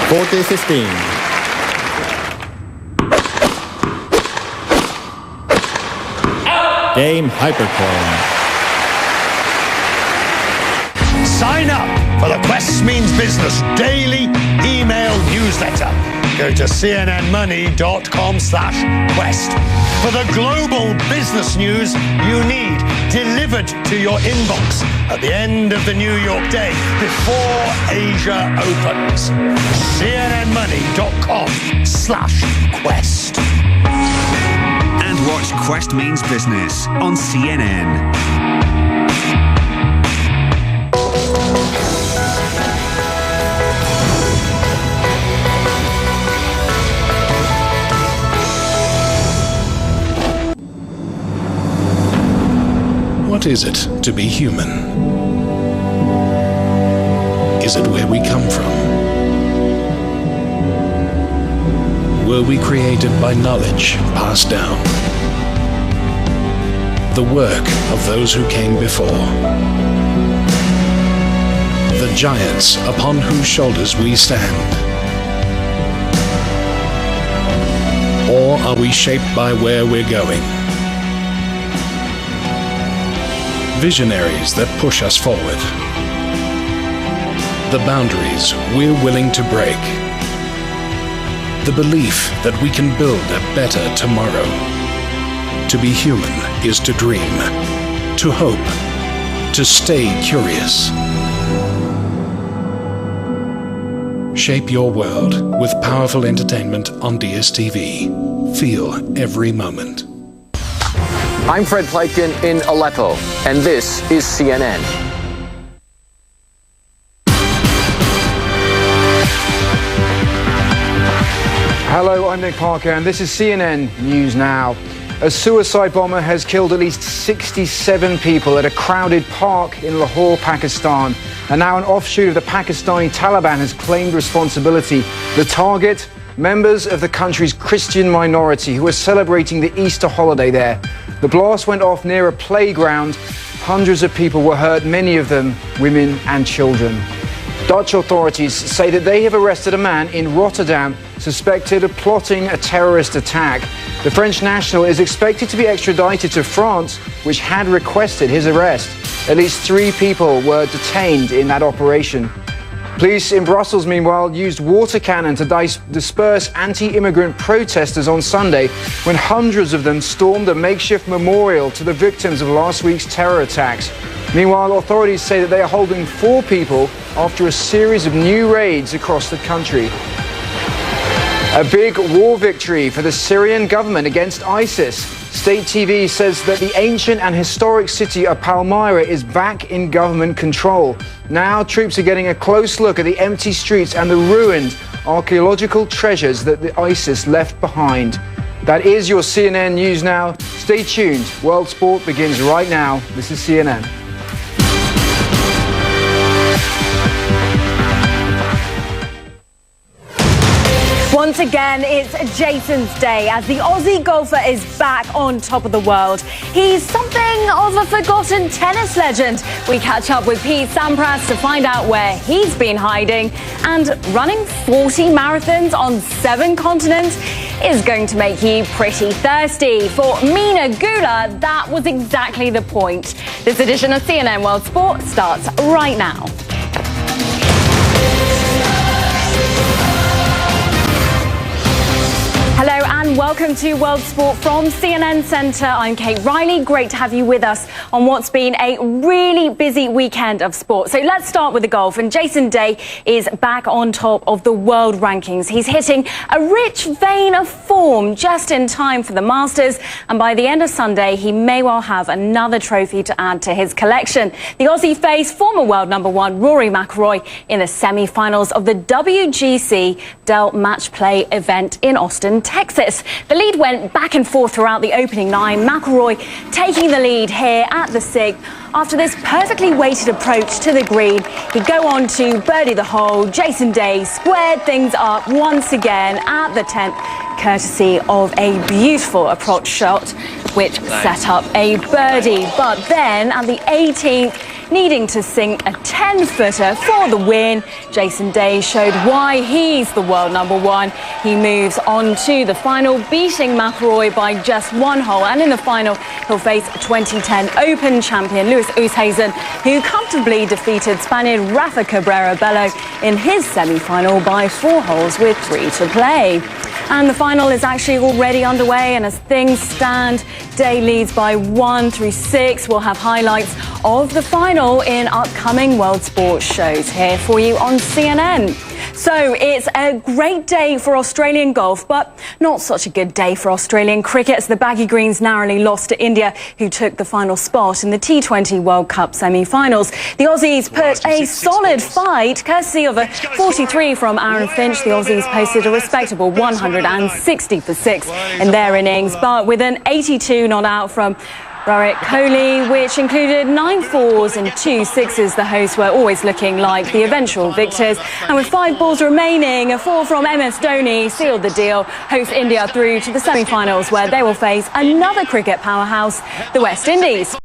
40-15. Game hyperchrome. Sign up for the Quest Means Business daily email newsletter. Go to cnnmoney.com/quest for the global business news you need delivered to your inbox at the end of the New York day before Asia opens. cnnmoney.com/quest. And watch Quest Means Business on CNN. What is it to be human? Is it where we come from? Were we created by knowledge passed down? The work of those who came before? The giants upon whose shoulders we stand? Or are we shaped by where we're going? Visionaries that push us forward. The boundaries we're willing to break. The belief that we can build a better tomorrow. To be human is to dream, to hope, to stay curious. Shape your world with powerful entertainment on DSTV. Feel every moment. I'm Fred Pleitgen in Aleppo, and this is CNN. Hello, I'm Nick Parker, and this is CNN News Now. A suicide bomber has killed at least 67 people at a crowded park in Lahore, Pakistan. And now an offshoot of the Pakistani Taliban has claimed responsibility. The target? Members of the country's Christian minority who were celebrating the Easter holiday there. The blast went off near a playground. Hundreds of people were hurt, many of them women and children. Dutch authorities say that they have arrested a man in Rotterdam suspected of plotting a terrorist attack. The French national is expected to be extradited to France, which had requested his arrest. At least 3 people were detained in that operation. Police in Brussels, meanwhile, used water cannon to disperse anti-immigrant protesters on Sunday when hundreds of them stormed a makeshift memorial to the victims of last week's terror attacks. Meanwhile, authorities say that they are holding 4 people after a series of new raids across the country. A big war victory for the Syrian government against ISIS. State TV says that the ancient and historic city of Palmyra is back in government control. Now troops are getting a close look at the empty streets and the ruined archaeological treasures that the ISIS left behind. That is your CNN News Now. Stay tuned. World Sport begins right now. This is CNN. Once again, it's Jason's day as the Aussie golfer is back on top of the world. He's something of a forgotten tennis legend. We catch up with Pete Sampras to find out where he's been hiding. And running 40 marathons on 7 continents is going to make you pretty thirsty. For Mina Gula, that was exactly the point. This edition of CNN World Sport starts right now. Hello and welcome to World Sport from CNN Centre. I'm Kate Riley. Great to have you with us on what's been a really busy weekend of sport. So let's start with the golf. And Jason Day is back on top of the world rankings. He's hitting a rich vein of form just in time for the Masters. And by the end of Sunday, he may well have another trophy to add to his collection. The Aussie faced former world number 1 Rory McIlroy in the semi-finals of the WGC Dell Match Play event in Austin, Texas. The lead went back and forth throughout the opening 9. McIlroy taking the lead here at the 6th. After this perfectly weighted approach to the green, he'd go on to birdie the hole. Jason Day squared things up once again at the 10th, courtesy of a beautiful approach shot, which set up a birdie. But then at the 18th, needing to sink a 10-footer for the win. Jason Day showed why he's the world number one. He moves on to the final, beating McIlroy by just one hole. And in the final, he'll face 2010 Open champion Louis Oosthuizen, who comfortably defeated Spaniard Rafa Cabrera Bello in his semi-final by 4 holes with 3 to play. And the final is actually already underway, and as things stand, Day leads by 1 through 6. We'll have highlights of the final in upcoming World Sports shows here for you on CNN. So it's a great day for Australian golf, but not such a good day for Australian cricket as the Baggy Greens narrowly lost to India, who took the final spot in the T20 World Cup semi-finals. The Aussies put a solid fight, courtesy of a 43 from Aaron Finch. The Aussies posted a respectable 160 for 6 in their innings, but with an 82 not out from Virat Kohli, which included 9 fours and 2 sixes. The hosts were always looking like the eventual victors. And with 5 balls remaining, a 4 from MS Dhoni sealed the deal. Host India through to the semi-finals, where they will face another cricket powerhouse, the West Indies.